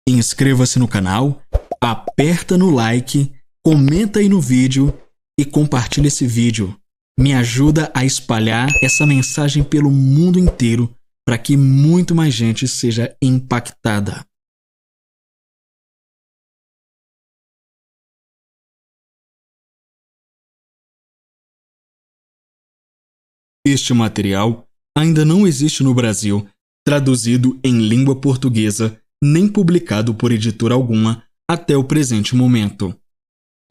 inscreva-se no canal, aperta no like, comenta aí no vídeo e compartilha esse vídeo. Me ajuda a espalhar essa mensagem pelo mundo inteiro para que muito mais gente seja impactada. Este material ainda não existe no Brasil, traduzido em língua portuguesa, nem publicado por editora alguma até o presente momento.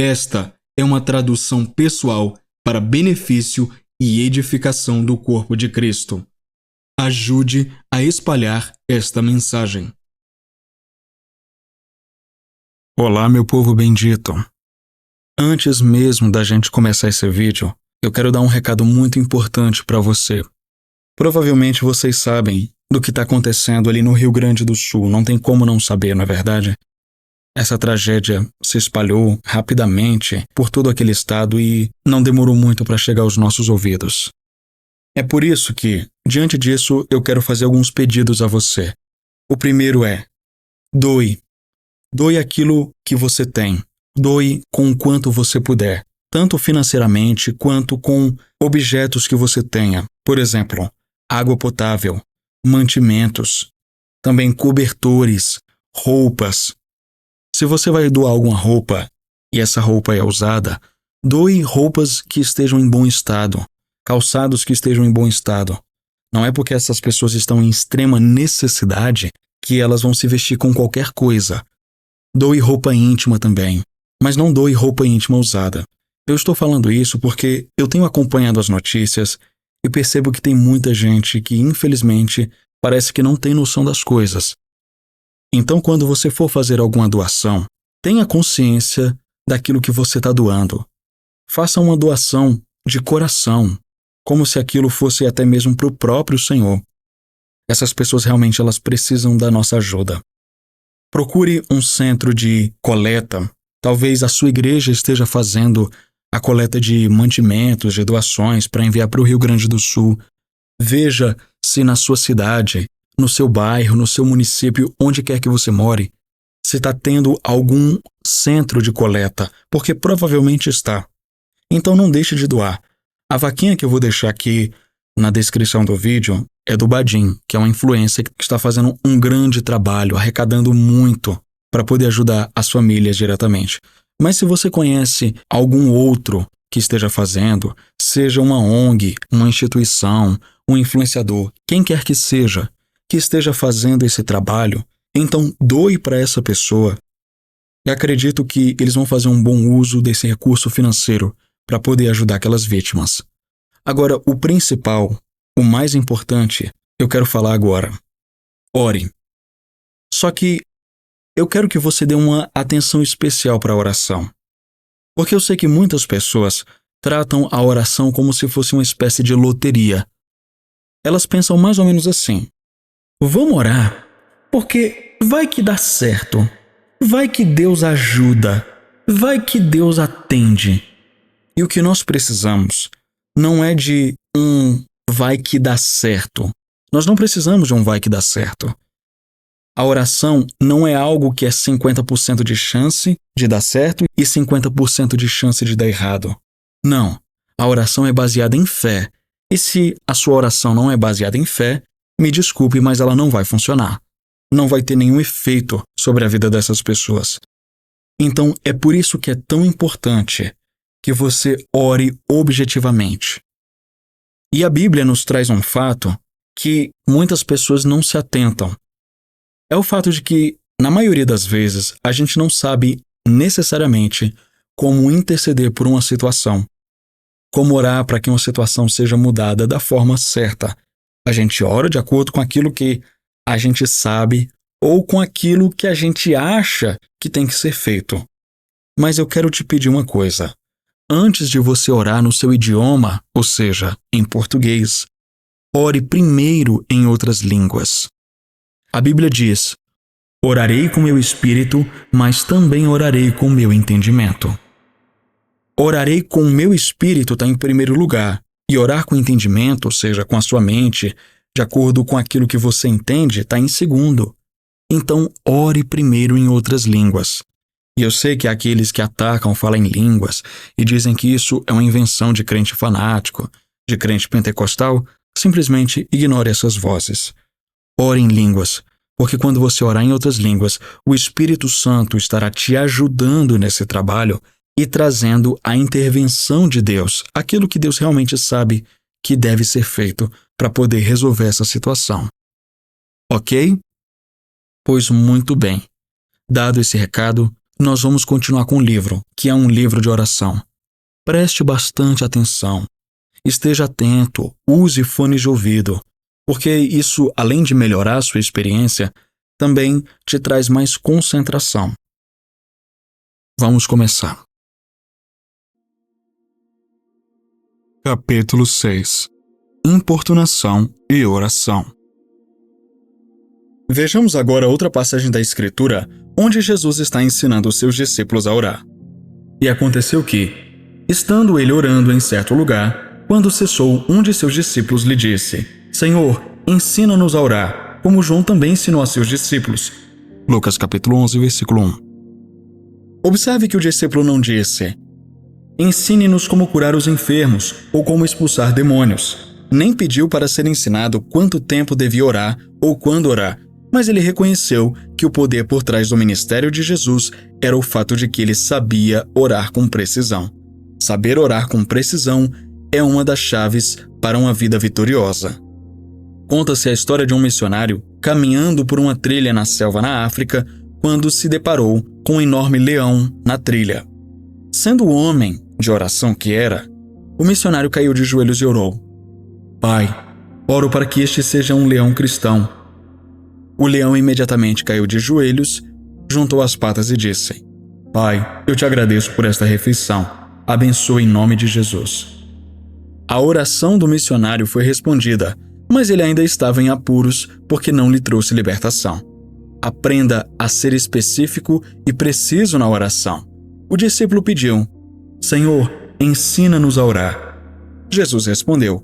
Esta é uma tradução pessoal para benefício e edificação do corpo de Cristo. Ajude a espalhar esta mensagem. Olá, meu povo bendito. Antes mesmo da gente começar esse vídeo, eu quero dar um recado muito importante para você. Provavelmente vocês sabem do que está acontecendo ali no Rio Grande do Sul, não tem como não saber, não é verdade? Essa tragédia se espalhou rapidamente por todo aquele estado e não demorou muito para chegar aos nossos ouvidos. É por isso que, diante disso, eu quero fazer alguns pedidos a você. O primeiro é: doe. Doe aquilo que você tem. Doe com o quanto você puder, tanto financeiramente quanto com objetos que você tenha. Por exemplo, água potável, mantimentos, também cobertores, roupas. Se você vai doar alguma roupa e essa roupa é usada, doe roupas que estejam em bom estado, calçados que estejam em bom estado. Não é porque essas pessoas estão em extrema necessidade que elas vão se vestir com qualquer coisa. Doe roupa íntima também, mas não doe roupa íntima usada. Eu estou falando isso porque eu tenho acompanhado as notícias e percebo que tem muita gente que, infelizmente, parece que não tem noção das coisas. Então, quando você for fazer alguma doação, tenha consciência daquilo que você está doando. Faça uma doação de coração, como se aquilo fosse até mesmo para o próprio Senhor. Essas pessoas realmente elas precisam da nossa ajuda. Procure um centro de coleta. Talvez a sua igreja esteja fazendo a coleta de mantimentos, de doações para enviar para o Rio Grande do Sul. Veja se na sua cidade, no seu bairro, no seu município, onde quer que você more, se está tendo algum centro de coleta, porque provavelmente está. Então não deixe de doar. A vaquinha que eu vou deixar aqui na descrição do vídeo é do Badim, que é uma influencer que está fazendo um grande trabalho, arrecadando muito para poder ajudar as famílias diretamente. Mas se você conhece algum outro que esteja fazendo, seja uma ONG, uma instituição, um influenciador, quem quer que seja, que esteja fazendo esse trabalho, então doe para essa pessoa. E acredito que eles vão fazer um bom uso desse recurso financeiro para poder ajudar aquelas vítimas. Agora, o principal, o mais importante, eu quero falar agora. Ore. Só que eu quero que você dê uma atenção especial para a oração. Porque eu sei que muitas pessoas tratam a oração como se fosse uma espécie de loteria. Elas pensam mais ou menos assim: vamos orar, porque vai que dá certo, vai que Deus ajuda, vai que Deus atende. E o que nós precisamos não é de um vai que dá certo. Nós não precisamos de um vai que dá certo. A oração não é algo que é 50% de chance de dar certo e 50% de chance de dar errado. Não. A oração é baseada em fé. E se a sua oração não é baseada em fé, me desculpe, mas ela não vai funcionar. Não vai ter nenhum efeito sobre a vida dessas pessoas. Então, é por isso que é tão importante que você ore objetivamente. E a Bíblia nos traz um fato que muitas pessoas não se atentam. É o fato de que, na maioria das vezes, a gente não sabe necessariamente como interceder por uma situação, como orar para que uma situação seja mudada da forma certa. A gente ora de acordo com aquilo que a gente sabe ou com aquilo que a gente acha que tem que ser feito. Mas eu quero te pedir uma coisa. Antes de você orar no seu idioma, ou seja, em português, ore primeiro em outras línguas. A Bíblia diz: orarei com meu espírito, mas também orarei com meu entendimento. Orarei com o meu espírito está em primeiro lugar, e orar com entendimento, ou seja, com a sua mente, de acordo com aquilo que você entende, está em segundo. então ore primeiro em outras línguas. E eu sei que há aqueles que atacam falar em línguas e dizem que isso é uma invenção de crente fanático, de crente pentecostal. Simplesmente ignore essas vozes. Ore em línguas, porque quando você orar em outras línguas, o Espírito Santo estará te ajudando nesse trabalho e trazendo a intervenção de Deus, aquilo que Deus realmente sabe que deve ser feito para poder resolver essa situação. Ok? Pois muito bem. Dado esse recado, nós vamos continuar com o livro, que é um livro de oração. Preste bastante atenção. Esteja atento, use fones de ouvido, porque isso, além de melhorar a sua experiência, também te traz mais concentração. Vamos começar. Capítulo 6. Importunação e oração. Vejamos agora outra passagem da Escritura onde Jesus está ensinando os seus discípulos a orar. E aconteceu que, estando ele orando em certo lugar, quando cessou, um de seus discípulos lhe disse: Senhor, ensina-nos a orar, como João também ensinou a seus discípulos. Lucas capítulo 11, versículo 1. Observe que o discípulo não disse: ensine-nos como curar os enfermos ou como expulsar demônios. Nem pediu para ser ensinado quanto tempo devia orar ou quando orar, mas ele reconheceu que o poder por trás do ministério de Jesus era o fato de que ele sabia orar com precisão. Saber orar com precisão é uma das chaves para uma vida vitoriosa. Conta-se a história de um missionário caminhando por uma trilha na selva na África quando se deparou com um enorme leão na trilha. Sendo o homem de oração que era, o missionário caiu de joelhos e orou: Pai, oro para que este seja um leão cristão. O leão imediatamente caiu de joelhos, juntou as patas e disse: Pai, eu te agradeço por esta refeição. Abençoe em nome de Jesus. A oração do missionário foi respondida, mas ele ainda estava em apuros porque não lhe trouxe libertação. Aprenda a ser específico e preciso na oração. O discípulo pediu: Senhor, ensina-nos a orar. Jesus respondeu: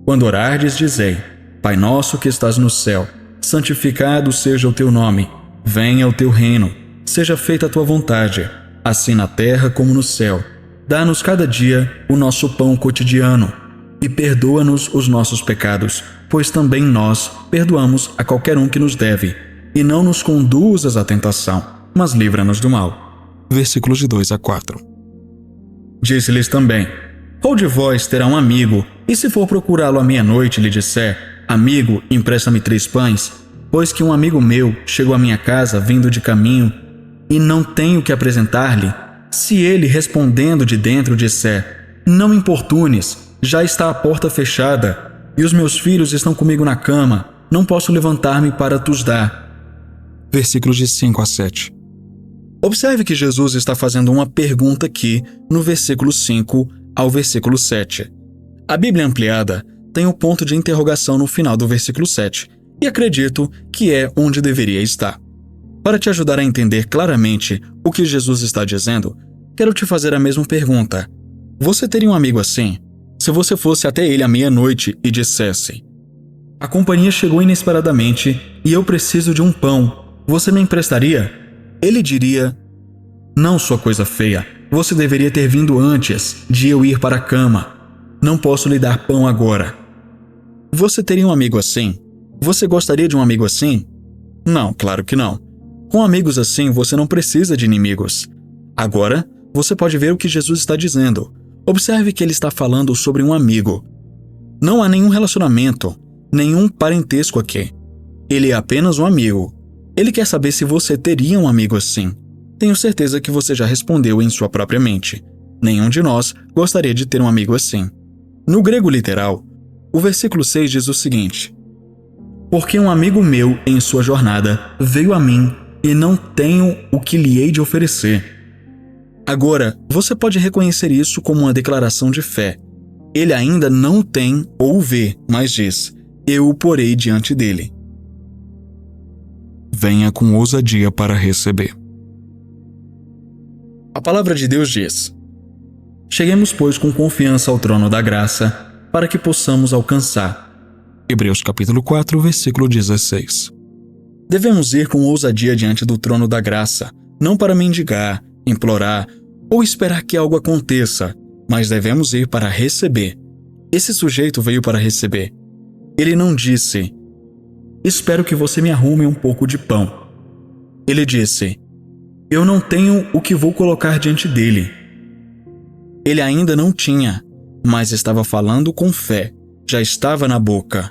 Quando orardes, dizei: Pai nosso que estás no céu, santificado seja o teu nome. Venha o teu reino. Seja feita a tua vontade, assim na terra como no céu. Dá-nos cada dia o nosso pão cotidiano e perdoa-nos os nossos pecados, pois também nós perdoamos a qualquer um que nos deve. E não nos conduzas à tentação, mas livra-nos do mal. Versículos de 2 a 4. Disse-lhes também: Qual de vós terá um amigo, e se for procurá-lo à meia-noite lhe disser: Amigo, empresta-me 3 pães, pois que um amigo meu chegou à minha casa vindo de caminho, e não tenho que apresentar-lhe? Se ele, respondendo de dentro, disser: Não me importunes, já está a porta fechada, e os meus filhos estão comigo na cama, não posso levantar-me para tus dar. Versículos de 5 a 7. Observe que Jesus está fazendo uma pergunta aqui no versículo 5 ao versículo 7. A Bíblia Ampliada tem o ponto de interrogação no final do versículo 7, e acredito que é onde deveria estar. Para te ajudar a entender claramente o que Jesus está dizendo, quero te fazer a mesma pergunta. Você teria um amigo assim? Se você fosse até ele à meia-noite e dissesse: A companhia chegou inesperadamente e eu preciso de um pão, você me emprestaria? Ele diria: Não, sua coisa feia, você deveria ter vindo antes de eu ir para a cama. Não posso lhe dar pão agora. Você teria um amigo assim? Você gostaria de um amigo assim? Não, claro que não. Com amigos assim, você não precisa de inimigos. Agora, você pode ver o que Jesus está dizendo. Observe que ele está falando sobre um amigo. Não há nenhum relacionamento, nenhum parentesco aqui. Ele é apenas um amigo. Ele quer saber se você teria um amigo assim. Tenho certeza que você já respondeu em sua própria mente. Nenhum de nós gostaria de ter um amigo assim. No grego literal, o versículo 6 diz o seguinte: Porque um amigo meu, em sua jornada, veio a mim e não tenho o que lhe hei de oferecer. Agora, você pode reconhecer isso como uma declaração de fé. Ele ainda não tem ou vê, mas diz: Eu o porei diante dele. Venha com ousadia para receber. A palavra de Deus diz: Cheguemos, pois, com confiança ao trono da graça, para que possamos alcançar. Hebreus capítulo 4, versículo 16. Devemos ir com ousadia diante do trono da graça, não para mendigar, implorar ou esperar que algo aconteça, mas devemos ir para receber. Esse sujeito veio para receber. Ele não disse: espero que você me arrume um pouco de pão. Ele disse: eu não tenho o que vou colocar diante dele. Ele ainda não tinha, mas estava falando com fé, já estava na boca.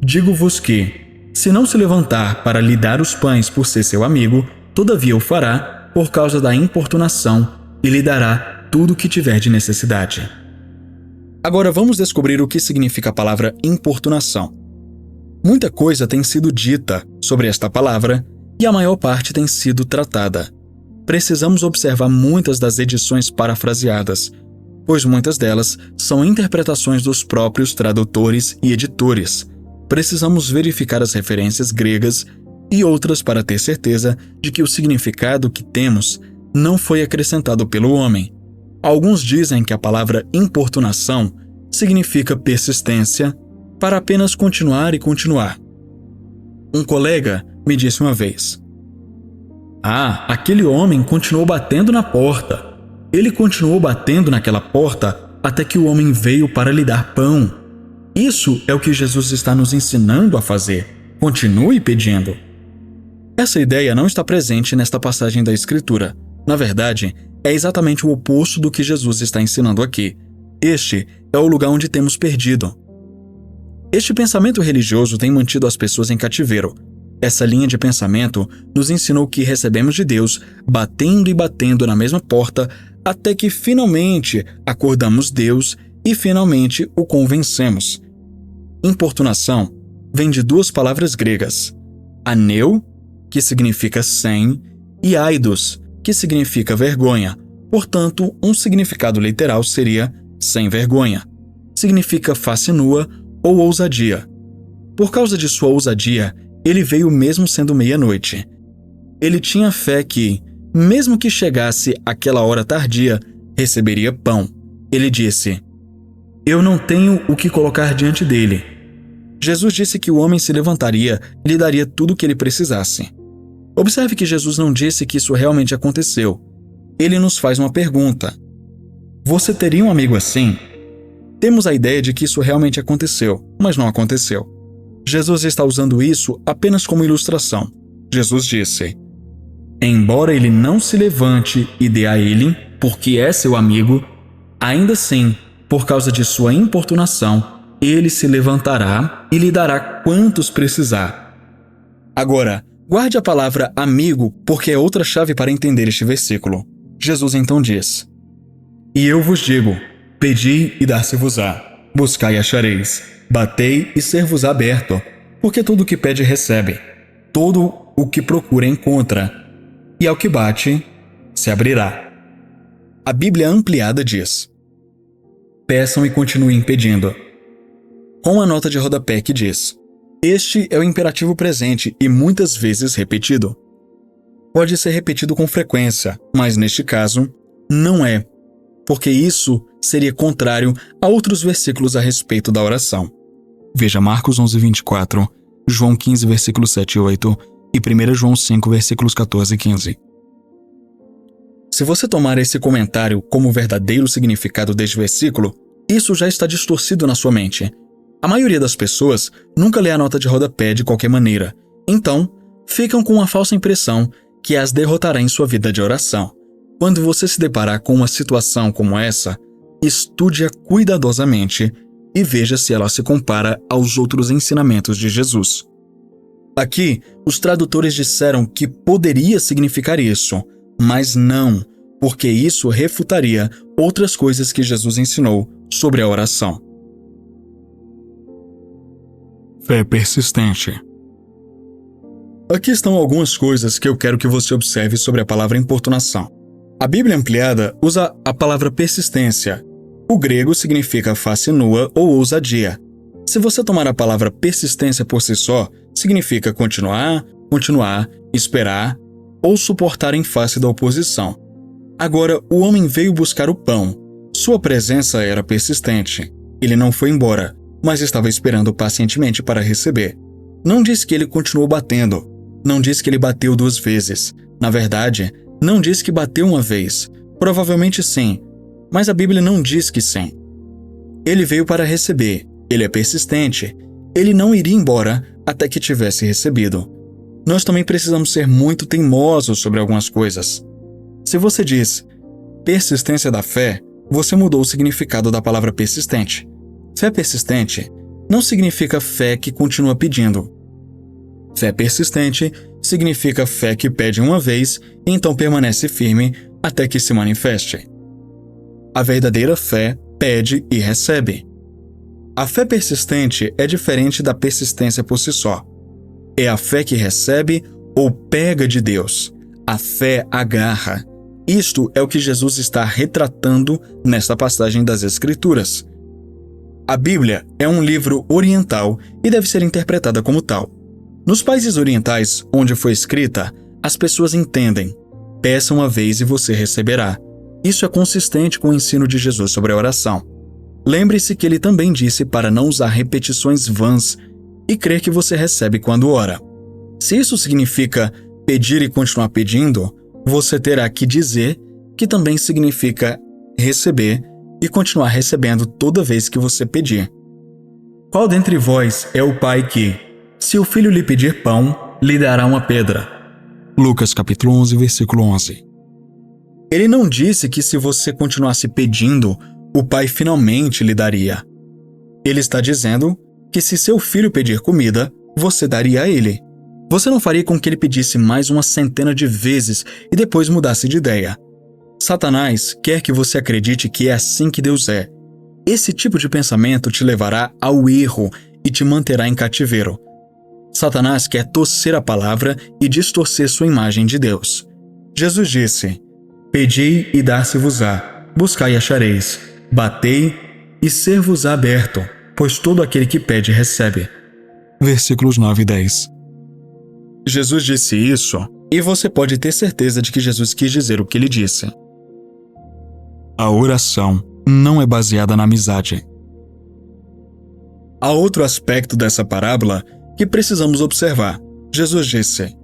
Digo-vos que, se não se levantar para lhe dar os pães por ser seu amigo, todavia o fará por causa da importunação e lhe dará tudo o que tiver de necessidade. Agora vamos descobrir o que significa a palavra importunação. Muita coisa tem sido dita sobre esta palavra e a maior parte tem sido tratada. Precisamos observar muitas das edições parafraseadas, pois muitas delas são interpretações dos próprios tradutores e editores. Precisamos verificar as referências gregas e outras para ter certeza de que o significado que temos não foi acrescentado pelo homem. Alguns dizem que a palavra importunação significa persistência, para apenas continuar e continuar. Um colega me disse uma vez: aquele homem continuou batendo na porta. Ele continuou batendo naquela porta até que o homem veio para lhe dar pão. Isso é o que Jesus está nos ensinando a fazer. Continue pedindo. Essa ideia não está presente nesta passagem da Escritura. Na verdade, é exatamente o oposto do que Jesus está ensinando aqui. Este é o lugar onde temos perdido. Este pensamento religioso tem mantido as pessoas em cativeiro. Essa linha de pensamento nos ensinou que recebemos de Deus batendo e batendo na mesma porta até que finalmente acordamos Deus e finalmente o convencemos. Importunação vem de duas palavras gregas: aneu, que significa sem, e aidos, que significa vergonha. Portanto, um significado literal seria sem vergonha. Significa face nua ou ousadia. Por causa de sua ousadia, ele veio mesmo sendo meia-noite. Ele tinha fé que, mesmo que chegasse aquela hora tardia, receberia pão. Ele disse: eu não tenho o que colocar diante dele. Jesus disse que o homem se levantaria e lhe daria tudo o que ele precisasse. Observe que Jesus não disse que isso realmente aconteceu. Ele nos faz uma pergunta: você teria um amigo assim? Temos a ideia de que isso realmente aconteceu, mas não aconteceu. Jesus está usando isso apenas como ilustração. Jesus disse: embora ele não se levante e dê a ele, porque é seu amigo, ainda assim, por causa de sua importunação, ele se levantará e lhe dará quantos precisar. Agora, guarde a palavra amigo, porque é outra chave para entender este versículo. Jesus então diz: e eu vos digo, pedi e dar-se-vos-á, buscai e achareis, batei e ser-vos-á aberto, porque todo o que pede recebe, todo o que procura encontra, e ao que bate, se abrirá. A Bíblia Ampliada diz: peçam e continuem pedindo. Com uma nota de rodapé que diz: este é o imperativo presente e muitas vezes repetido. Pode ser repetido com frequência, mas neste caso, não é, porque isso seria contrário a outros versículos a respeito da oração. Veja Marcos 11:24, João 15, versículos 7 e 8 e 1 João 5, versículos 14 e 15. Se você tomar esse comentário como o verdadeiro significado deste versículo, isso já está distorcido na sua mente. A maioria das pessoas nunca lê a nota de rodapé de qualquer maneira, então ficam com uma falsa impressão que as derrotará em sua vida de oração. Quando você se deparar com uma situação como essa, estude-a cuidadosamente e veja se ela se compara aos outros ensinamentos de Jesus. Aqui, os tradutores disseram que poderia significar isso, mas não, porque isso refutaria outras coisas que Jesus ensinou sobre a oração. Fé persistente. Aqui estão algumas coisas que eu quero que você observe sobre a palavra importunação. A Bíblia Ampliada usa a palavra persistência. O grego significa face nua ou ousadia. Se você tomar a palavra persistência por si só, significa continuar, esperar ou suportar em face da oposição. Agora, o homem veio buscar o pão. Sua presença era persistente. Ele não foi embora, mas estava esperando pacientemente para receber. Não diz que ele continuou batendo. Não diz que ele bateu 2 vezes. Na verdade, não diz que bateu uma vez. Provavelmente sim, mas a Bíblia não diz que sim. Ele veio para receber. Ele é persistente. Ele não iria embora até que tivesse recebido. Nós também precisamos ser muito teimosos sobre algumas coisas. Se você diz persistência da fé, você mudou o significado da palavra persistente. Fé persistente não significa fé que continua pedindo. Fé persistente significa fé que pede uma vez e então permanece firme até que se manifeste. A verdadeira fé pede e recebe. A fé persistente é diferente da persistência por si só. É a fé que recebe ou pega de Deus. A fé agarra. Isto é o que Jesus está retratando nesta passagem das Escrituras. A Bíblia é um livro oriental e deve ser interpretada como tal. Nos países orientais onde foi escrita, as pessoas entendem: peça uma vez e você receberá. Isso é consistente com o ensino de Jesus sobre a oração. Lembre-se que ele também disse para não usar repetições vãs e crer que você recebe quando ora. Se isso significa pedir e continuar pedindo, você terá que dizer que também significa receber e continuar recebendo toda vez que você pedir. Qual dentre vós é o pai que, se o filho lhe pedir pão, lhe dará uma pedra? Lucas capítulo 11, versículo 11. Ele não disse que se você continuasse pedindo, o pai finalmente lhe daria. Ele está dizendo que se seu filho pedir comida, você daria a ele. Você não faria com que ele pedisse mais uma centena de vezes e depois mudasse de ideia. Satanás quer que você acredite que é assim que Deus é. Esse tipo de pensamento te levará ao erro e te manterá em cativeiro. Satanás quer torcer a palavra e distorcer sua imagem de Deus. Jesus disse: pedi e dar-se-vos-á, buscai e achareis, batei e ser-vos-á aberto, pois todo aquele que pede recebe. Versículos 9 e 10. Jesus disse isso, e você pode ter certeza de que Jesus quis dizer o que ele disse. A oração não é baseada na amizade. Há outro aspecto dessa parábola que precisamos observar. Jesus disse: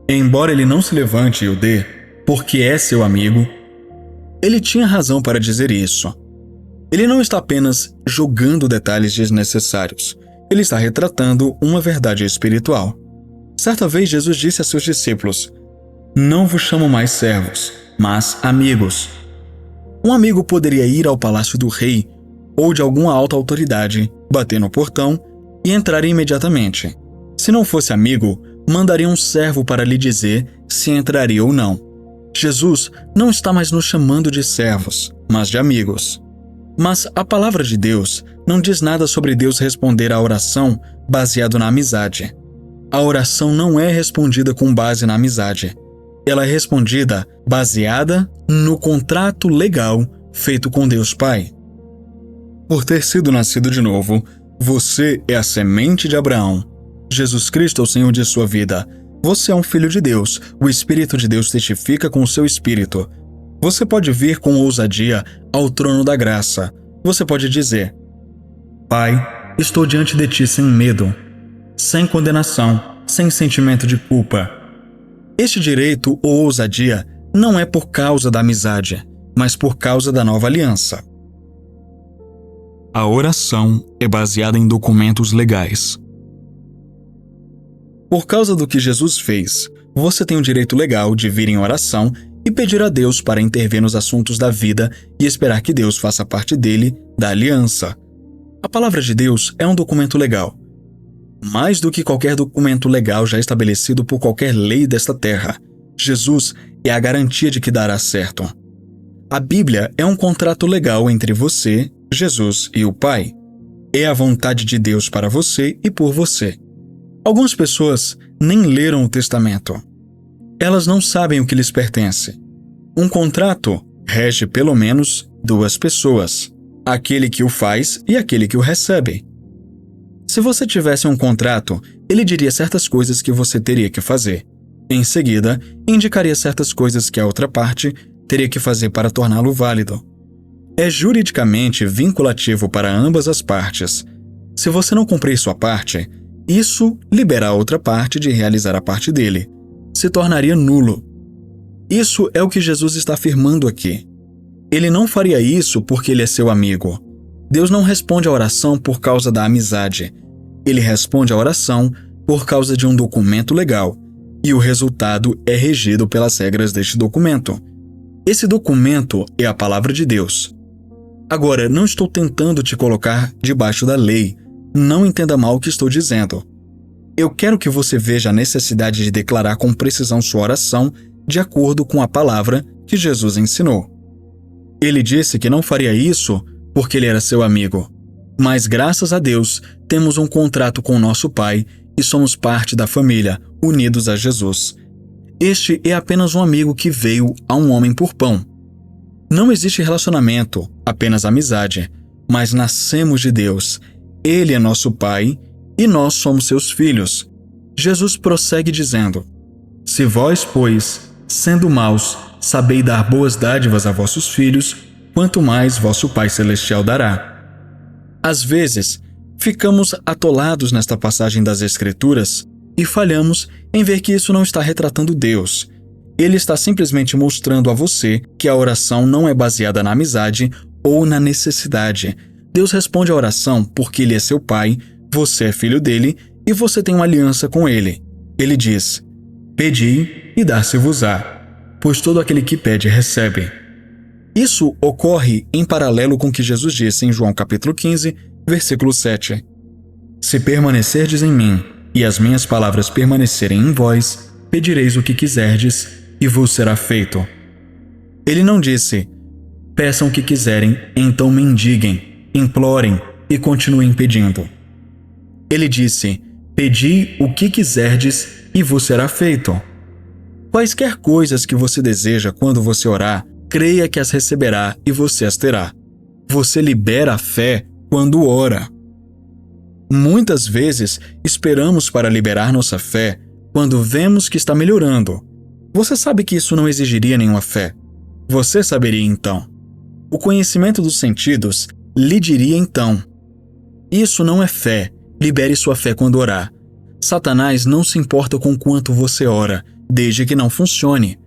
embora ele não se levante e o dê, porque é seu amigo, ele tinha razão para dizer isso. Ele não está apenas jogando detalhes desnecessários. Ele está retratando uma verdade espiritual. Certa vez Jesus disse a seus discípulos: não vos chamo mais servos, mas amigos. Um amigo poderia ir ao palácio do rei ou de alguma alta autoridade, bater no portão e entrar imediatamente. Se não fosse amigo, mandaria um servo para lhe dizer se entraria ou não. Jesus não está mais nos chamando de servos, mas de amigos. Mas a palavra de Deus não diz nada sobre Deus responder à oração baseado na amizade. A oração não é respondida com base na amizade. Ela é respondida baseada no contrato legal feito com Deus Pai. Por ter sido nascido de novo, você é a semente de Abraão. Jesus Cristo é o Senhor de sua vida. Você é um filho de Deus. O Espírito de Deus testifica com o seu espírito. Você pode vir com ousadia ao trono da graça. Você pode dizer: Pai, estou diante de ti sem medo, sem condenação, sem sentimento de culpa. Este direito ou ousadia não é por causa da amizade, mas por causa da nova aliança. A oração é baseada em documentos legais. Por causa do que Jesus fez, você tem o direito legal de vir em oração e pedir a Deus para intervir nos assuntos da vida e esperar que Deus faça parte dele, da aliança. A palavra de Deus é um documento legal. Mais do que qualquer documento legal já estabelecido por qualquer lei desta terra, Jesus é a garantia de que dará certo. A Bíblia é um contrato legal entre você, Jesus e o Pai. É a vontade de Deus para você e por você. Algumas pessoas nem leram o Testamento. Elas não sabem o que lhes pertence. Um contrato rege pelo menos 2 pessoas: aquele que o faz e aquele que o recebe. Se você tivesse um contrato, ele diria certas coisas que você teria que fazer. Em seguida, indicaria certas coisas que a outra parte teria que fazer para torná-lo válido. É juridicamente vinculativo para ambas as partes. Se você não cumprir sua parte, Isso libera a outra parte de realizar a parte dele. Se tornaria nulo. Isso é o que Jesus está afirmando aqui. Ele não faria isso porque ele é seu amigo. Deus não responde à oração por causa da amizade. Ele responde à oração por causa de um documento legal, e o resultado é regido pelas regras deste documento. Esse documento é a palavra de Deus. Agora, não estou tentando te colocar debaixo da lei. Não entenda mal o que estou dizendo. Eu quero que você veja a necessidade de declarar com precisão sua oração de acordo com a palavra que Jesus ensinou. Ele disse que não faria isso porque ele era seu amigo. Mas, graças a Deus, temos um contrato com o nosso Pai e somos parte da família, unidos a Jesus. Este é apenas um amigo que veio a um homem por pão. Não existe relacionamento, apenas amizade, mas nascemos de Deus. Ele é nosso Pai e nós somos seus filhos. Jesus prossegue dizendo: Se vós, pois, sendo maus, sabeis dar boas dádivas a vossos filhos, quanto mais vosso Pai Celestial dará. Às vezes, ficamos atolados nesta passagem das Escrituras e falhamos em ver que isso não está retratando Deus. Ele está simplesmente mostrando a você que a oração não é baseada na amizade ou na necessidade. Deus responde à oração porque Ele é seu Pai, você é filho dele e você tem uma aliança com Ele. Ele diz: Pedi e dar-se-vos-á, pois todo aquele que pede recebe. Isso ocorre em paralelo com o que Jesus disse em João capítulo 15, versículo 7. Se permanecerdes em mim e as minhas palavras permanecerem em vós, pedireis o que quiserdes e vos será feito. Ele não disse: Peçam o que quiserem, então mendiguem, implorem e continuem pedindo. Ele disse: Pedi o que quiserdes e vos será feito. Quaisquer coisas que você deseja quando você orar, creia que as receberá e você as terá. Você libera a fé quando ora. Muitas vezes, esperamos para liberar nossa fé quando vemos que está melhorando. Você sabe que isso não exigiria nenhuma fé. Você saberia então. O conhecimento dos sentidos lhe diria então: Isso não é fé. Libere sua fé quando orar. Satanás não se importa com quanto você ora, desde que não funcione.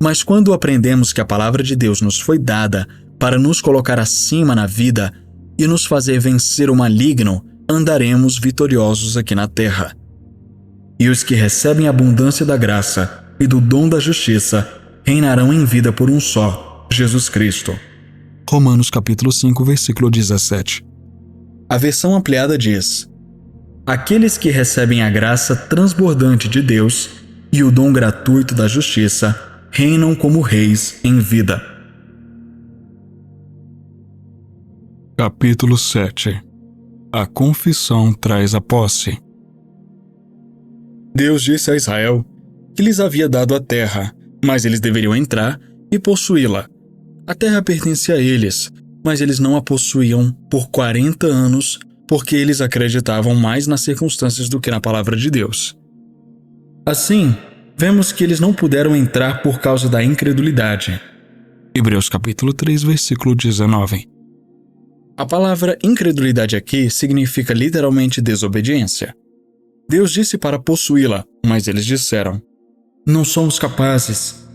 Mas quando aprendemos que a palavra de Deus nos foi dada para nos colocar acima na vida e nos fazer vencer o maligno, andaremos vitoriosos aqui na terra. E os que recebem a abundância da graça e do dom da justiça reinarão em vida por um só, Jesus Cristo. Romanos capítulo 5, versículo 17. A versão ampliada diz: Aqueles que recebem a graça transbordante de Deus e o dom gratuito da justiça reinam como reis em vida. Capítulo 7. A confissão traz a posse. Deus disse a Israel que lhes havia dado a terra, mas eles deveriam entrar e possuí-la. A terra pertencia a eles, mas eles não a possuíam por 40 anos porque eles acreditavam mais nas circunstâncias do que na palavra de Deus. Assim, vemos que eles não puderam entrar por causa da incredulidade. Hebreus capítulo 3, versículo 19. A palavra incredulidade aqui significa literalmente desobediência. Deus disse para possuí-la, mas eles disseram: Não somos capazes.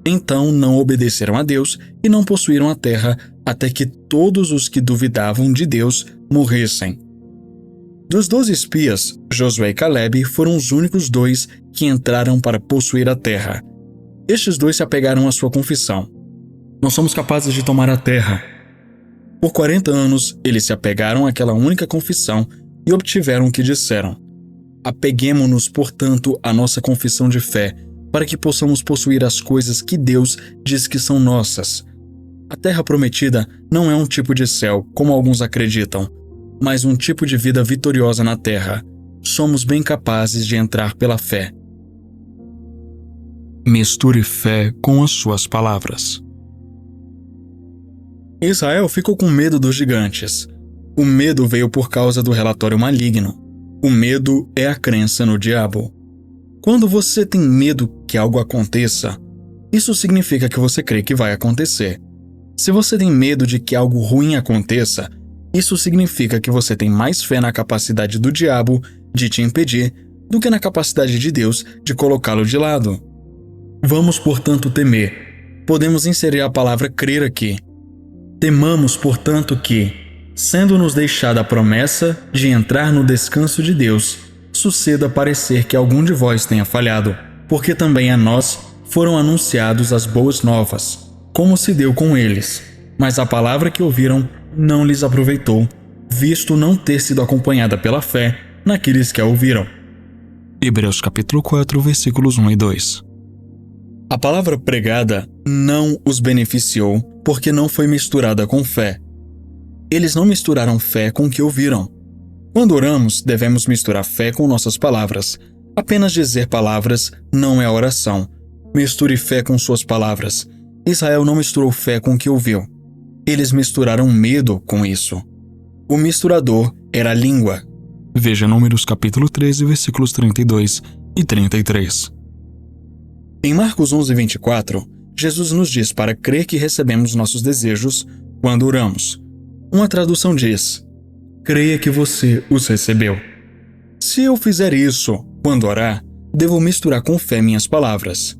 Então não obedeceram a Deus e não possuíram a terra até que todos os que duvidavam de Deus morressem. Dos 12 espias, Josué e Caleb foram os únicos 2 que entraram para possuir a terra. Estes 2 se apegaram à sua confissão: Não somos capazes de tomar a terra. Por 40 anos, eles se apegaram àquela única confissão e obtiveram o que disseram. Apeguemo-nos, portanto, à nossa confissão de fé, para que possamos possuir as coisas que Deus diz que são nossas. A terra prometida não é um tipo de céu, como alguns acreditam, mas um tipo de vida vitoriosa na terra. Somos bem capazes de entrar pela fé. Misture fé com as suas palavras. Israel ficou com medo dos gigantes. O medo veio por causa do relatório maligno. O medo é a crença no diabo. Quando você tem medo que algo aconteça, isso significa que você crê que vai acontecer. Se você tem medo de que algo ruim aconteça, isso significa que você tem mais fé na capacidade do diabo de te impedir do que na capacidade de Deus de colocá-lo de lado. Vamos, portanto, temer. Podemos inserir a palavra crer aqui. Temamos, portanto, que, sendo-nos deixada a promessa de entrar no descanso de Deus, suceda parecer que algum de vós tenha falhado, porque também a nós foram anunciados as boas novas, como se deu com eles. Mas a palavra que ouviram não lhes aproveitou, visto não ter sido acompanhada pela fé naqueles que a ouviram. Hebreus capítulo 4, versículos 1 e 2. A palavra pregada não os beneficiou porque não foi misturada com fé. Eles não misturaram fé com o que ouviram. Quando oramos, devemos misturar fé com nossas palavras. Apenas dizer palavras não é oração. Misture fé com suas palavras. Israel não misturou fé com o que ouviu. Eles misturaram medo com isso. O misturador era a língua. Veja Números capítulo 13, versículos 32 e 33. Em Marcos 11, 24, Jesus nos diz para crer que recebemos nossos desejos quando oramos. Uma tradução diz: creia que você os recebeu. Se eu fizer isso quando orar, devo misturar com fé minhas palavras.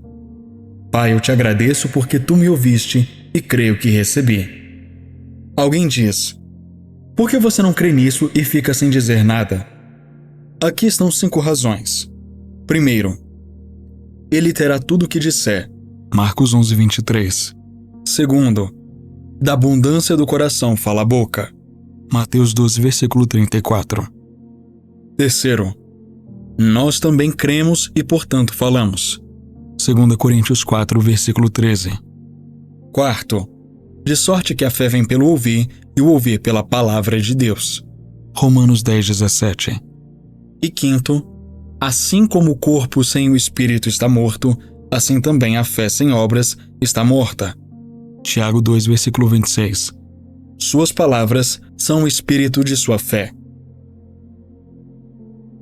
Pai, eu te agradeço porque tu me ouviste e creio que recebi. Alguém diz: por que você não crê nisso e fica sem dizer nada? Aqui estão 5 razões. Primeiro, ele terá tudo o que disser. Marcos 11, 23. Segundo, da abundância do coração fala a boca. Mateus 12, versículo 34. Terceiro, nós também cremos e, portanto, falamos. 2 Coríntios 4, versículo 13. Quarto, de sorte que a fé vem pelo ouvir e o ouvir pela palavra de Deus. Romanos 10, 17. E quinto, assim como o corpo sem o espírito está morto, assim também a fé sem obras está morta. Tiago 2, versículo 26. Suas palavras são o espírito de sua fé.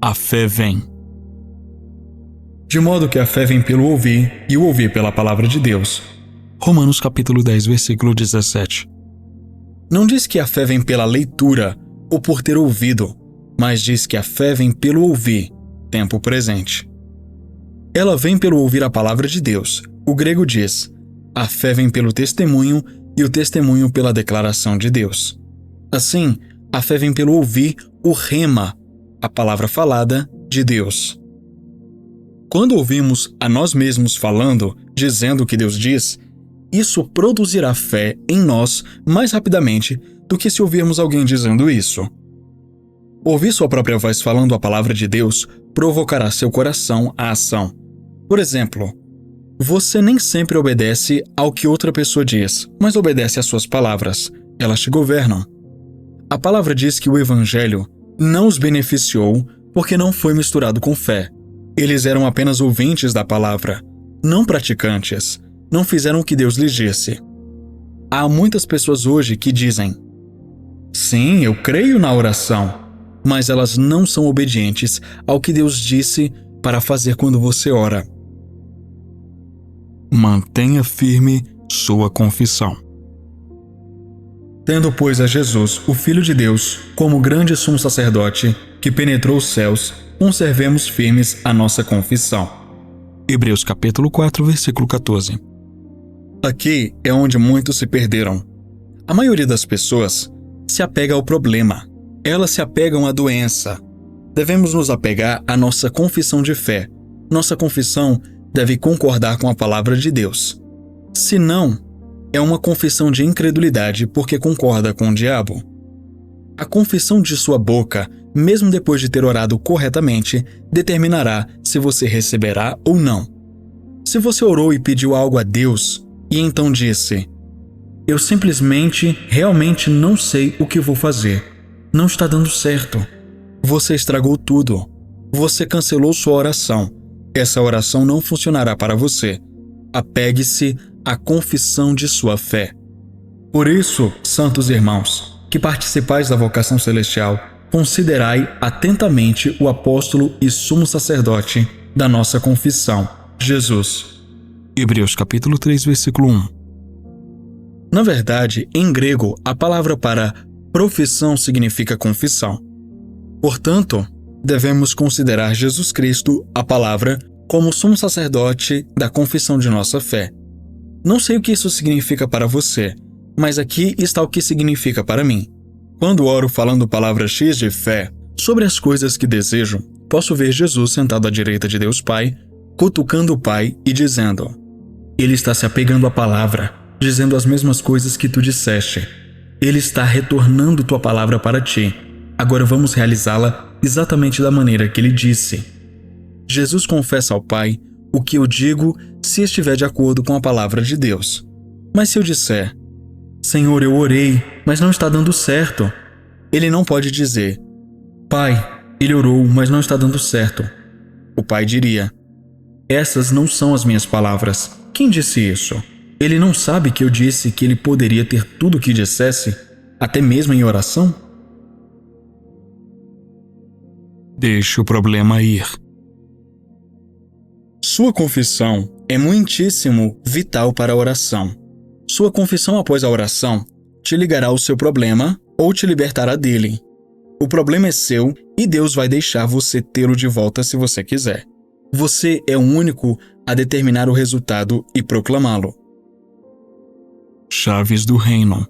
A fé vem. De modo que a fé vem pelo ouvir e o ouvir pela palavra de Deus. Romanos capítulo 10, versículo 17. Não diz que a fé vem pela leitura ou por ter ouvido, mas diz que a fé vem pelo ouvir, tempo presente. Ela vem pelo ouvir a palavra de Deus. O grego diz: a fé vem pelo testemunho e o testemunho pela declaração de Deus. Assim, a fé vem pelo ouvir o rema, a palavra falada de Deus. Quando ouvimos a nós mesmos falando, dizendo o que Deus diz, isso produzirá fé em nós mais rapidamente do que se ouvirmos alguém dizendo isso. Ouvir sua própria voz falando a palavra de Deus provocará seu coração à ação. Por exemplo, você nem sempre obedece ao que outra pessoa diz, mas obedece às suas palavras. Elas te governam. A palavra diz que o Evangelho não os beneficiou porque não foi misturado com fé. Eles eram apenas ouvintes da palavra, não praticantes. Não fizeram o que Deus lhes disse. Há muitas pessoas hoje que dizem: sim, eu creio na oração, mas elas não são obedientes ao que Deus disse para fazer quando você ora. Mantenha firme sua confissão. Tendo, pois, a Jesus, o Filho de Deus, como grande sumo sacerdote que penetrou os céus, conservemos firmes a nossa confissão. Hebreus capítulo 4, versículo 14. Aqui é onde muitos se perderam. A maioria das pessoas se apega ao problema. Elas se apegam à doença. Devemos nos apegar à nossa confissão de fé. Nossa confissão deve concordar com a palavra de Deus. Se não, é uma confissão de incredulidade porque concorda com o diabo. A confissão de sua boca, mesmo depois de ter orado corretamente, determinará se você receberá ou não. Se você orou e pediu algo a Deus, e então disse: eu simplesmente, realmente não sei o que vou fazer. Não está dando certo. Você estragou tudo. Você cancelou sua oração. Essa oração não funcionará para você. Apegue-se à confissão de sua fé. Por isso, santos irmãos, que participais da vocação celestial, considerai atentamente o apóstolo e sumo sacerdote da nossa confissão, Jesus. Hebreus capítulo 3, versículo 1. Na verdade, em grego, a palavra para profissão significa confissão. Portanto, devemos considerar Jesus Cristo, a Palavra, como sumo sacerdote da confissão de nossa fé. Não sei o que isso significa para você, mas aqui está o que significa para mim. Quando oro falando palavras cheias de fé sobre as coisas que desejo, posso ver Jesus sentado à direita de Deus Pai, cutucando o Pai e dizendo: Ele está se apegando à palavra, dizendo as mesmas coisas que tu disseste. Ele está retornando tua palavra para ti. Agora vamos realizá-la exatamente da maneira que ele disse. Jesus confessa ao Pai o que eu digo se estiver de acordo com a palavra de Deus. Mas se eu disser: Senhor, eu orei, mas não está dando certo, ele não pode dizer: Pai, ele orou, mas não está dando certo. O Pai diria: Essas não são as minhas palavras. Quem disse isso? Ele não sabe que eu disse que ele poderia ter tudo o que dissesse, até mesmo em oração? Deixe o problema ir. Sua confissão é muitíssimo vital para a oração. Sua confissão após a oração te ligará ao seu problema ou te libertará dele. O problema é seu e Deus vai deixar você tê-lo de volta se você quiser. Você é o único a determinar o resultado e proclamá-lo. Chaves do Reino.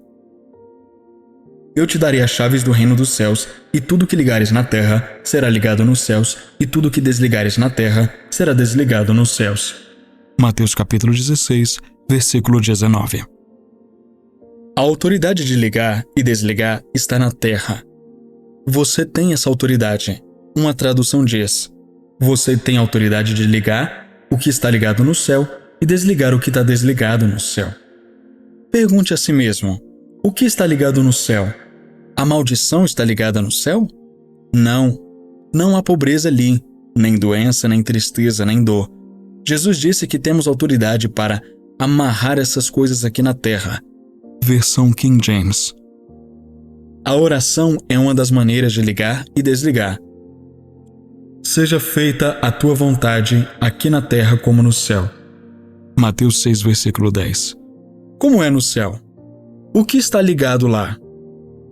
Eu te darei as chaves do reino dos céus, e tudo que ligares na terra será ligado nos céus, e tudo que desligares na terra será desligado nos céus. Mateus capítulo 16, versículo 19. A autoridade de ligar e desligar está na terra. Você tem essa autoridade. Uma tradução diz: você tem a autoridade de ligar o que está ligado no céu e desligar o que está desligado no céu. Pergunte a si mesmo: o que está ligado no céu? A maldição está ligada no céu? Não. Não há pobreza ali, nem doença, nem tristeza, nem dor. Jesus disse que temos autoridade para amarrar essas coisas aqui na terra. Versão King James. A oração é uma das maneiras de ligar e desligar. Seja feita a tua vontade aqui na terra como no céu. Mateus 6, versículo 10. Como é no céu? O que está ligado lá?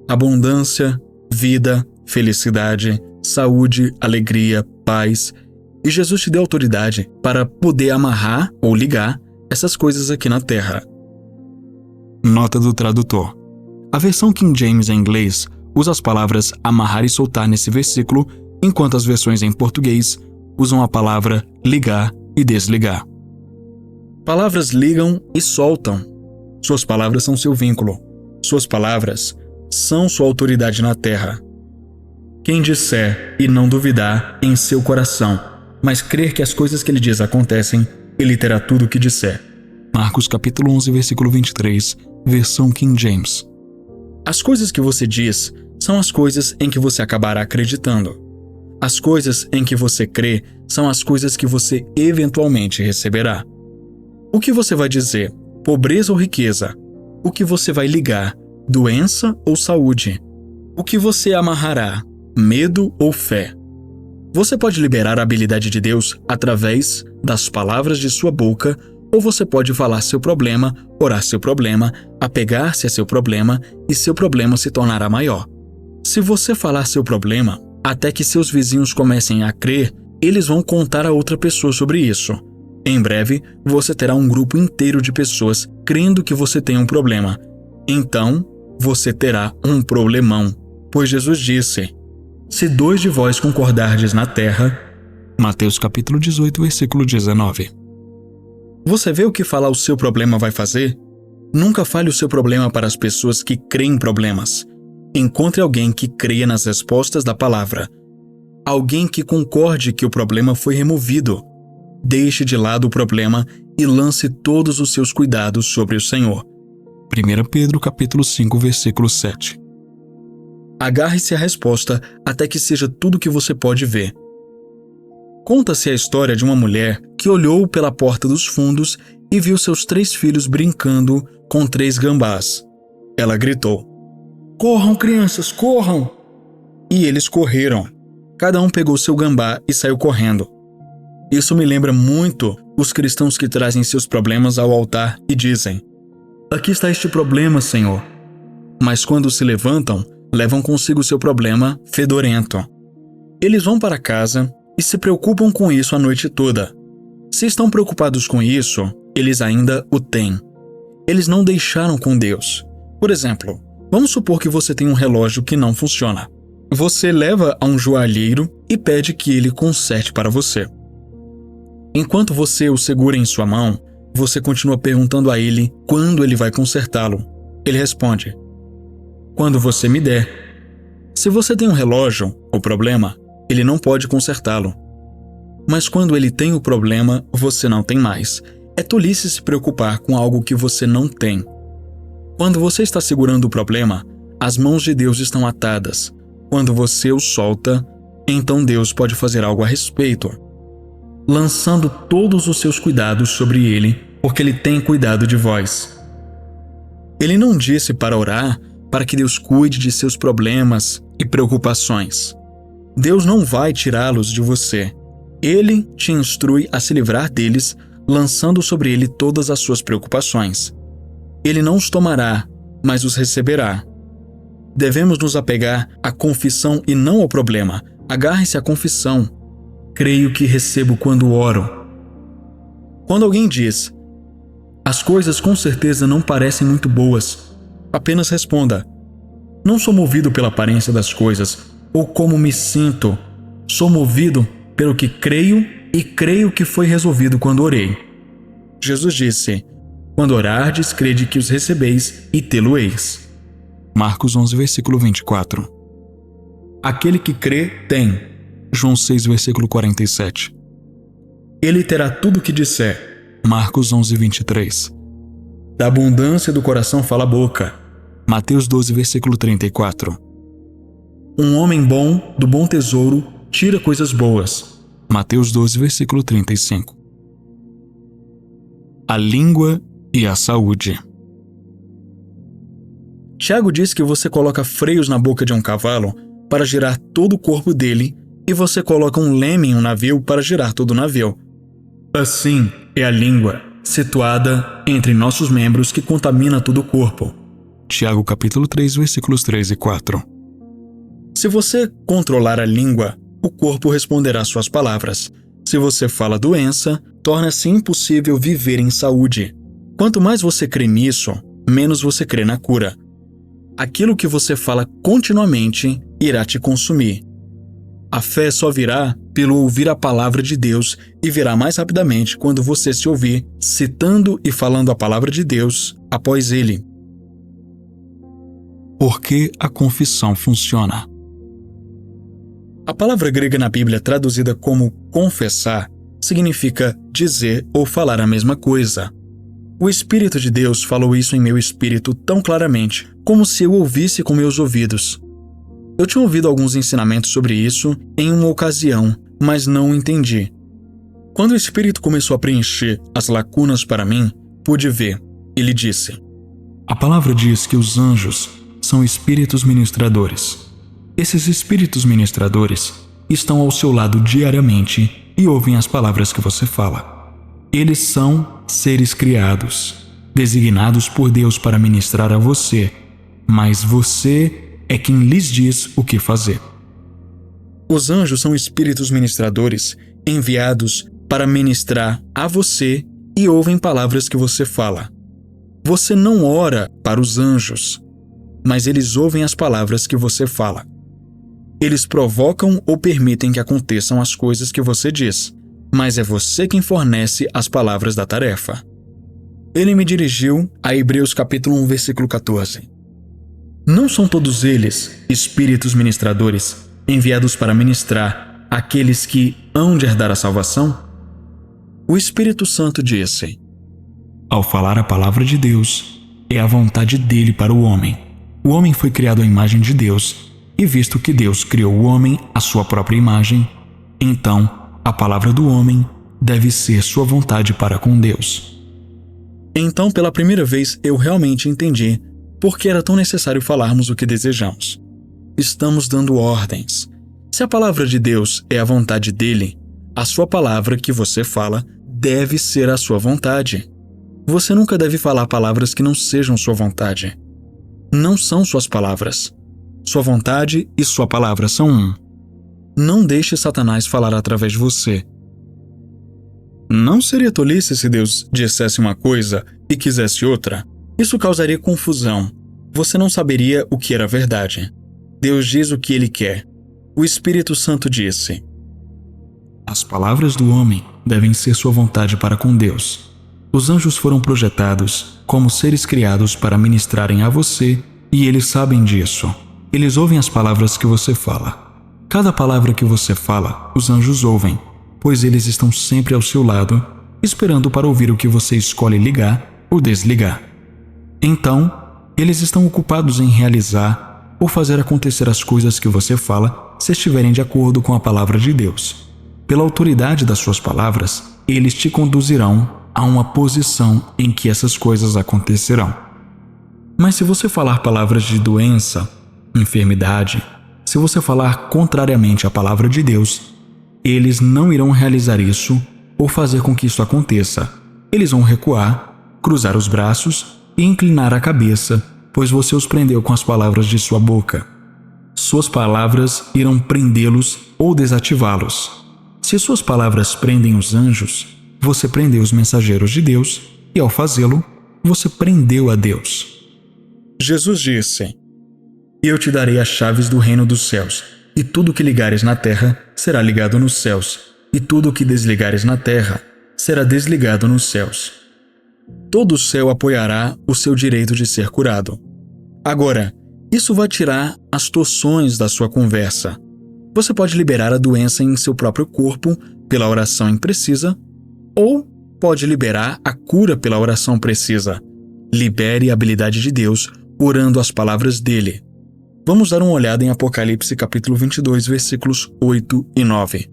Abundância, vida, felicidade, saúde, alegria, paz. E Jesus te deu autoridade para poder amarrar ou ligar essas coisas aqui na terra. Nota do tradutor. A versão King James em inglês usa as palavras amarrar e soltar nesse versículo, enquanto as versões em português usam a palavra ligar e desligar. Palavras ligam e soltam. Suas palavras são seu vínculo. Suas palavras são sua autoridade na terra. Quem disser e não duvidar em seu coração, mas crer que as coisas que ele diz acontecem, ele terá tudo o que disser. Marcos capítulo 11, versículo 23, versão King James. As coisas que você diz são as coisas em que você acabará acreditando. As coisas em que você crê são as coisas que você eventualmente receberá. O que você vai dizer? Pobreza ou riqueza? O que você vai ligar? Doença ou saúde? O que você amarrará? Medo ou fé? Você pode liberar a habilidade de Deus através das palavras de sua boca, ou você pode falar seu problema, orar seu problema, apegar-se a seu problema e seu problema se tornará maior. Se você falar seu problema, até que seus vizinhos comecem a crer, eles vão contar a outra pessoa sobre isso. Em breve, você terá um grupo inteiro de pessoas crendo que você tem um problema. Então, você terá um problemão, pois Jesus disse: se 2 de vós concordardes na terra. Mateus capítulo 18, versículo 19. Você vê o que falar o seu problema vai fazer? Nunca fale o seu problema para as pessoas que creem em problemas. Encontre alguém que creia nas respostas da palavra. Alguém que concorde que o problema foi removido. Deixe de lado o problema e lance todos os seus cuidados sobre o Senhor. 1 Pedro capítulo 5, versículo 7. Agarre-se à resposta até que seja tudo o que você pode ver. Conta-se a história de uma mulher que olhou pela porta dos fundos e viu seus 3 filhos brincando com 3 gambás. Ela gritou: corram, crianças, corram! E eles correram. Cada um pegou seu gambá e saiu correndo. Isso me lembra muito os cristãos que trazem seus problemas ao altar e dizem: aqui está este problema, Senhor. Mas quando se levantam, levam consigo seu problema fedorento. Eles vão para casa e se preocupam com isso a noite toda. Se estão preocupados com isso, eles ainda o têm. Eles não deixaram com Deus. Por exemplo, vamos supor que você tem um relógio que não funciona. Você leva a um joalheiro e pede que ele conserte para você. Enquanto você o segura em sua mão, você continua perguntando a ele quando ele vai consertá-lo. Ele responde: quando você me der. Se você tem um relógio, o problema, ele não pode consertá-lo. Mas quando ele tem o problema, você não tem mais. É tolice se preocupar com algo que você não tem. Quando você está segurando o problema, as mãos de Deus estão atadas. Quando você o solta, então Deus pode fazer algo a respeito, lançando todos os seus cuidados sobre ele, porque ele tem cuidado de vós. Ele não disse para orar para que Deus cuide de seus problemas e preocupações. Deus não vai tirá-los de você. Ele te instrui a se livrar deles, lançando sobre ele todas as suas preocupações. Ele não os tomará, mas os receberá. Devemos nos apegar à confissão e não ao problema. Agarre-se à confissão. Creio que recebo quando oro. Quando alguém diz: as coisas com certeza não parecem muito boas, apenas responda: não sou movido pela aparência das coisas ou como me sinto. Sou movido pelo que creio e creio que foi resolvido quando orei. Jesus disse: quando orardes, crede que os recebeis e tê-lo-eis. Marcos 11, versículo 24. Aquele que crê, tem. João 6, versículo 47. Ele terá tudo o que disser. Marcos 11, 23. Da abundância do coração fala a boca. Mateus 12, versículo 34. Um homem bom, do bom tesouro, tira coisas boas. Mateus 12, versículo 35. A língua e a saúde. Tiago diz que você coloca freios na boca de um cavalo para girar todo o corpo dele e você coloca um leme em um navio para girar todo o navio. Assim é a língua, situada entre nossos membros que contamina todo o corpo. Tiago capítulo 3, versículos 3 e 4. Se você controlar a língua, o corpo responderá às suas palavras. Se você fala doença, torna-se impossível viver em saúde. Quanto mais você crê nisso, menos você crê na cura. Aquilo que você fala continuamente irá te consumir. A fé só virá pelo ouvir a palavra de Deus e virá mais rapidamente quando você se ouvir citando e falando a palavra de Deus após ele. Por que a confissão funciona? A palavra grega na Bíblia traduzida como confessar significa dizer ou falar a mesma coisa. O Espírito de Deus falou isso em meu espírito tão claramente, como se eu ouvisse com meus ouvidos. Eu tinha ouvido alguns ensinamentos sobre isso em uma ocasião, mas não entendi. Quando o Espírito começou a preencher as lacunas para mim, pude ver. Ele disse: a palavra diz que os anjos são espíritos ministradores. Esses espíritos ministradores estão ao seu lado diariamente e ouvem as palavras que você fala. Eles são seres criados, designados por Deus para ministrar a você, mas você é quem lhes diz o que fazer. Os anjos são espíritos ministradores enviados para ministrar a você e ouvem palavras que você fala. Você não ora para os anjos, mas eles ouvem as palavras que você fala. Eles provocam ou permitem que aconteçam as coisas que você diz, mas é você quem fornece as palavras da tarefa. Ele me dirigiu a Hebreus capítulo 1, versículo 14. Não são todos eles espíritos ministradores, enviados para ministrar àqueles que hão de herdar a salvação? O Espírito Santo disse: ao falar a palavra de Deus, é a vontade dele para o homem. O homem foi criado à imagem de Deus, e visto que Deus criou o homem à sua própria imagem, então a palavra do homem deve ser sua vontade para com Deus. Então, pela primeira vez, eu realmente entendi por que era tão necessário falarmos o que desejamos. Estamos dando ordens. Se a palavra de Deus é a vontade dele, a sua palavra que você fala deve ser a sua vontade. Você nunca deve falar palavras que não sejam sua vontade. Não são suas palavras. Sua vontade e sua palavra são um. Não deixe Satanás falar através de você. Não seria tolice se Deus dissesse uma coisa e quisesse outra? Isso causaria confusão. Você não saberia o que era verdade. Deus diz o que Ele quer. O Espírito Santo disse: as palavras do homem devem ser sua vontade para com Deus. Os anjos foram projetados como seres criados para ministrarem a você e eles sabem disso. Eles ouvem as palavras que você fala. Cada palavra que você fala, os anjos ouvem, pois eles estão sempre ao seu lado, esperando para ouvir o que você escolhe ligar ou desligar. Então, eles estão ocupados em realizar ou fazer acontecer as coisas que você fala se estiverem de acordo com a palavra de Deus. Pela autoridade das suas palavras, eles te conduzirão a uma posição em que essas coisas acontecerão. Mas se você falar palavras de doença, enfermidade, se você falar contrariamente à palavra de Deus, eles não irão realizar isso ou fazer com que isso aconteça. Eles vão recuar, cruzar os braços e inclinar a cabeça, pois você os prendeu com as palavras de sua boca. Suas palavras irão prendê-los ou desativá-los. Se suas palavras prendem os anjos, você prendeu os mensageiros de Deus e, ao fazê-lo, você prendeu a Deus. Jesus disse: eu te darei as chaves do reino dos céus, e tudo o que ligares na terra será ligado nos céus, e tudo o que desligares na terra será desligado nos céus. Todo o céu apoiará o seu direito de ser curado. Agora, isso vai tirar as torções da sua conversa. Você pode liberar a doença em seu próprio corpo pela oração imprecisa, ou pode liberar a cura pela oração precisa. Libere a habilidade de Deus orando as palavras dele. Vamos dar uma olhada em Apocalipse capítulo 22, versículos 8 e 9.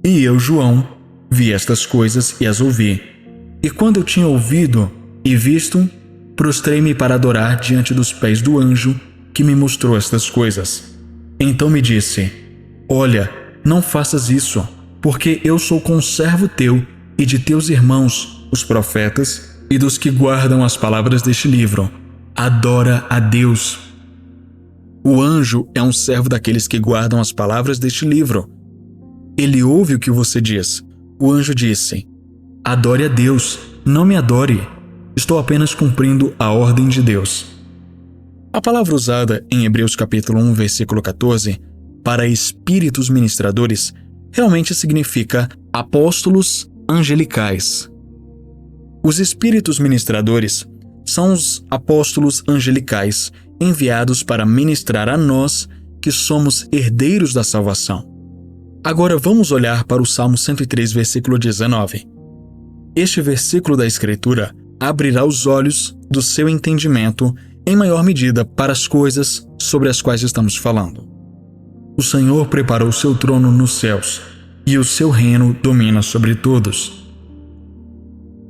E eu, João, vi estas coisas e as ouvi. E quando eu tinha ouvido e visto, prostrei-me para adorar diante dos pés do anjo que me mostrou estas coisas. Então me disse: olha, não faças isso, porque eu sou conservo teu e de teus irmãos, os profetas, e dos que guardam as palavras deste livro. Adora a Deus. O anjo é um servo daqueles que guardam as palavras deste livro. Ele ouve o que você diz. O anjo disse: adore a Deus, não me adore. Estou apenas cumprindo a ordem de Deus. A palavra usada em Hebreus capítulo 1, versículo 14, para espíritos ministradores, realmente significa apóstolos angelicais. Os espíritos ministradores são os apóstolos angelicais enviados para ministrar a nós que somos herdeiros da salvação. Agora vamos olhar para o Salmo 103, versículo 19. Este versículo da Escritura abrirá os olhos do seu entendimento em maior medida para as coisas sobre as quais estamos falando. O Senhor preparou seu trono nos céus, e o seu reino domina sobre todos.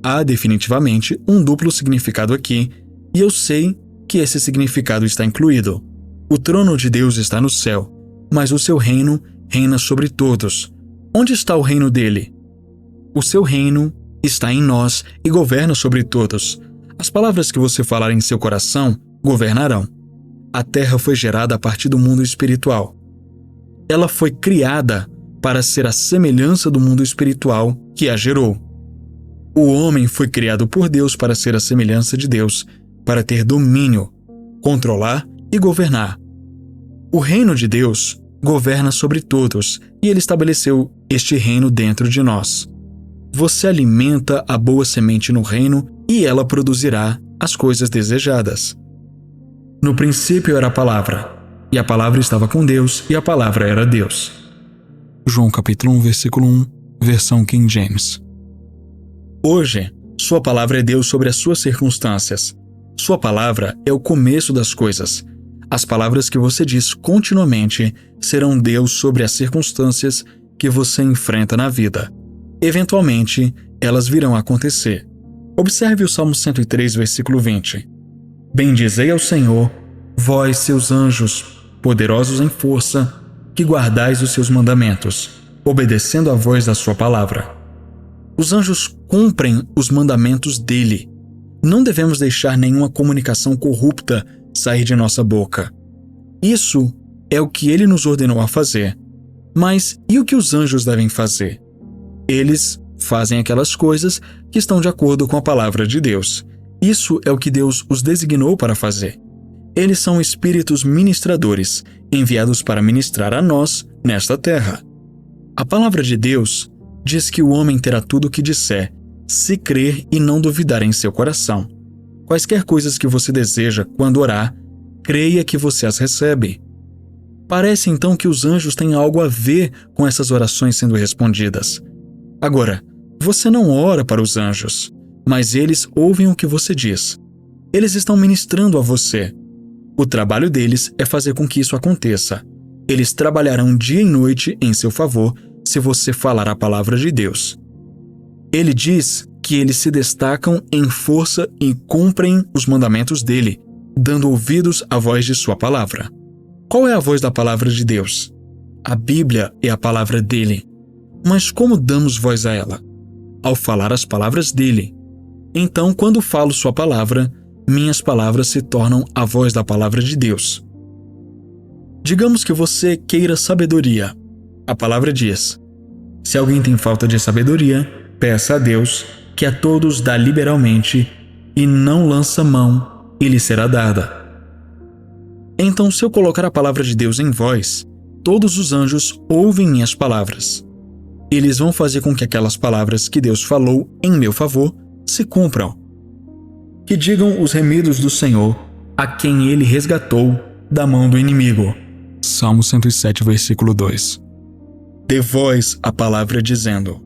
Há definitivamente um duplo significado aqui, e eu sei que esse significado está incluído. O trono de Deus está no céu, mas o seu reino reina sobre todos. Onde está o reino dele? O seu reino está em nós e governa sobre todos. As palavras que você falar em seu coração governarão. A terra foi gerada a partir do mundo espiritual. Ela foi criada para ser a semelhança do mundo espiritual que a gerou. O homem foi criado por Deus para ser a semelhança de Deus, para ter domínio, controlar e governar. O reino de Deus governa sobre todos e ele estabeleceu este reino dentro de nós. Você alimenta a boa semente no reino e ela produzirá as coisas desejadas. No princípio era a palavra, e a palavra estava com Deus, e a palavra era Deus. João capítulo 1, versículo 1, versão King James. Hoje, sua palavra é Deus sobre as suas circunstâncias. Sua palavra é o começo das coisas. As palavras que você diz continuamente serão Deus sobre as circunstâncias que você enfrenta na vida. Eventualmente, elas virão a acontecer. Observe o Salmo 103, versículo 20. Bendizei ao Senhor, vós, seus anjos, poderosos em força, que guardais os seus mandamentos, obedecendo à voz da sua palavra. Os anjos cumprem os mandamentos dele. Não devemos deixar nenhuma comunicação corrupta sair de nossa boca. Isso é o que ele nos ordenou a fazer. Mas e o que os anjos devem fazer? Eles fazem aquelas coisas que estão de acordo com a palavra de Deus. Isso é o que Deus os designou para fazer. Eles são espíritos ministradores, enviados para ministrar a nós nesta terra. A palavra de Deus diz que o homem terá tudo o que disser, se crer e não duvidar em seu coração. Quaisquer coisas que você deseja quando orar, creia que você as recebe. Parece então que os anjos têm algo a ver com essas orações sendo respondidas. Agora, você não ora para os anjos, mas eles ouvem o que você diz. Eles estão ministrando a você. O trabalho deles é fazer com que isso aconteça. Eles trabalharão dia e noite em seu favor se você falar a palavra de Deus. Ele diz que eles se destacam em força e cumprem os mandamentos dele, dando ouvidos à voz de sua palavra. Qual é a voz da palavra de Deus? A Bíblia é a palavra dele. Mas como damos voz a ela? Ao falar as palavras dele. Então, quando falo sua palavra, minhas palavras se tornam a voz da palavra de Deus. Digamos que você queira sabedoria. A palavra diz: se alguém tem falta de sabedoria, peça a Deus, que a todos dá liberalmente, e não lança mão, e lhe será dada. Então, se eu colocar a palavra de Deus em voz, todos os anjos ouvem minhas palavras. Eles vão fazer com que aquelas palavras que Deus falou em meu favor se cumpram. Que digam os remidos do Senhor, a quem Ele resgatou da mão do inimigo. Salmo 107, versículo 2. Dê voz à palavra dizendo: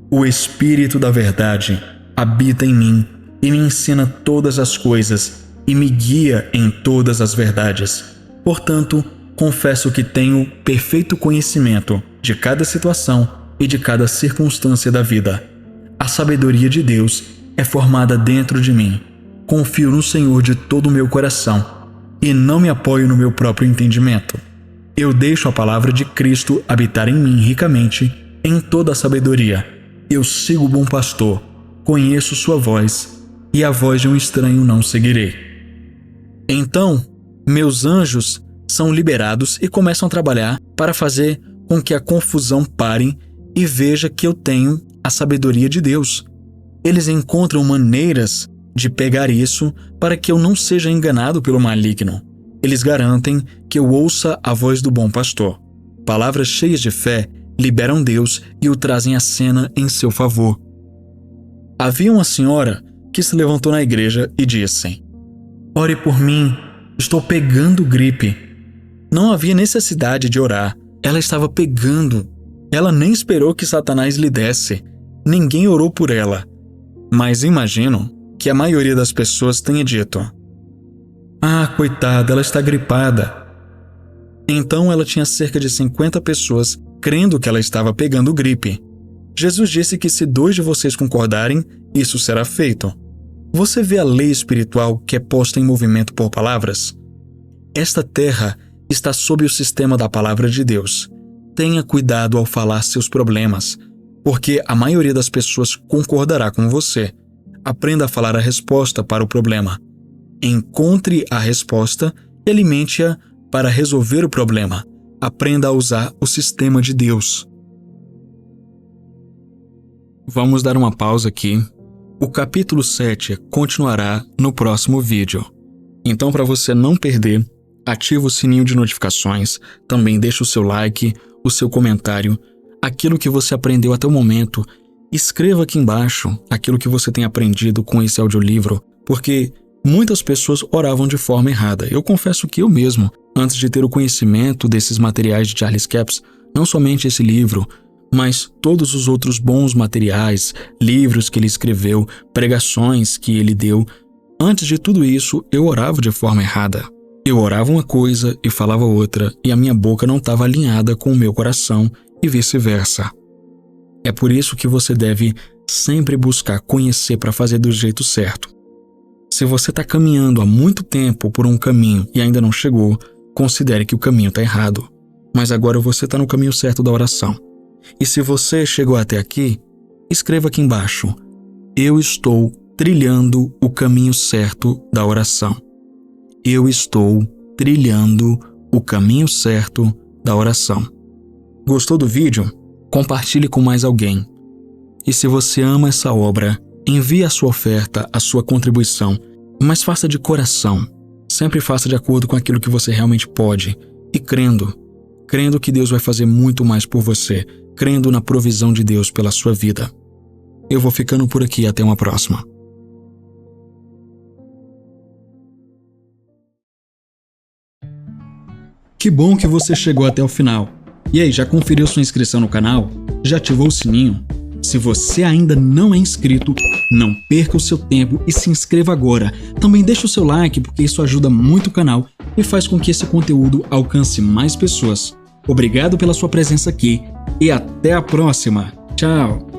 o Espírito da verdade habita em mim e me ensina todas as coisas e me guia em todas as verdades. Portanto, confesso que tenho perfeito conhecimento de cada situação e de cada circunstância da vida. A sabedoria de Deus é formada dentro de mim. Confio no Senhor de todo o meu coração e não me apoio no meu próprio entendimento. Eu deixo a palavra de Cristo habitar em mim ricamente em toda a sabedoria. Eu sigo o bom pastor, conheço sua voz e a voz de um estranho não seguirei. Então, meus anjos são liberados e começam a trabalhar para fazer com que a confusão pare e veja que eu tenho a sabedoria de Deus. Eles encontram maneiras de pegar isso para que eu não seja enganado pelo maligno. Eles garantem que eu ouça a voz do bom pastor. Palavras cheias de fé liberam Deus e o trazem à cena em seu favor. Havia uma senhora que se levantou na igreja e disse: ore por mim, estou pegando gripe. Não havia necessidade de orar, ela estava pegando. Ela nem esperou que Satanás lhe desse. Ninguém orou por ela. Mas imagino que a maioria das pessoas tenha dito: ah, coitada, ela está gripada. Então ela tinha cerca de 50 pessoas crendo que ela estava pegando gripe. Jesus disse que se 2 de vocês concordarem, isso será feito. Você vê a lei espiritual que é posta em movimento por palavras? Esta terra está sob o sistema da palavra de Deus. Tenha cuidado ao falar seus problemas, porque a maioria das pessoas concordará com você. Aprenda a falar a resposta para o problema. Encontre a resposta e alimente-a para resolver o problema. Aprenda a usar o sistema de Deus. Vamos dar uma pausa aqui. O capítulo 7 continuará no próximo vídeo. Então, para você não perder, ativa o sininho de notificações, também deixa o seu like, o seu comentário, aquilo que você aprendeu até o momento. Escreva aqui embaixo aquilo que você tem aprendido com esse audiolivro, porque muitas pessoas oravam de forma errada. Eu confesso que eu mesmo, antes de ter o conhecimento desses materiais de Charles Capps, não somente esse livro, mas todos os outros bons materiais, livros que ele escreveu, pregações que ele deu, antes de tudo isso, eu orava de forma errada. Eu orava uma coisa e falava outra, e a minha boca não estava alinhada com o meu coração e vice-versa. É por isso que você deve sempre buscar conhecer para fazer do jeito certo. Se você está caminhando há muito tempo por um caminho e ainda não chegou, considere que o caminho está errado. Mas agora você está no caminho certo da oração. E se você chegou até aqui, escreva aqui embaixo: eu estou trilhando o caminho certo da oração. Eu estou trilhando o caminho certo da oração. Gostou do vídeo? Compartilhe com mais alguém. E se você ama essa obra, envie a sua oferta, a sua contribuição, mas faça de coração. Sempre faça de acordo com aquilo que você realmente pode. E crendo que Deus vai fazer muito mais por você, crendo na provisão de Deus pela sua vida. Eu vou ficando por aqui, até uma próxima. Que bom que você chegou até o final. E aí, já conferiu sua inscrição no canal? Já ativou o sininho? Se você ainda não é inscrito, não perca o seu tempo e se inscreva agora. Também deixa o seu like, porque isso ajuda muito o canal e faz com que esse conteúdo alcance mais pessoas. Obrigado pela sua presença aqui e até a próxima. Tchau!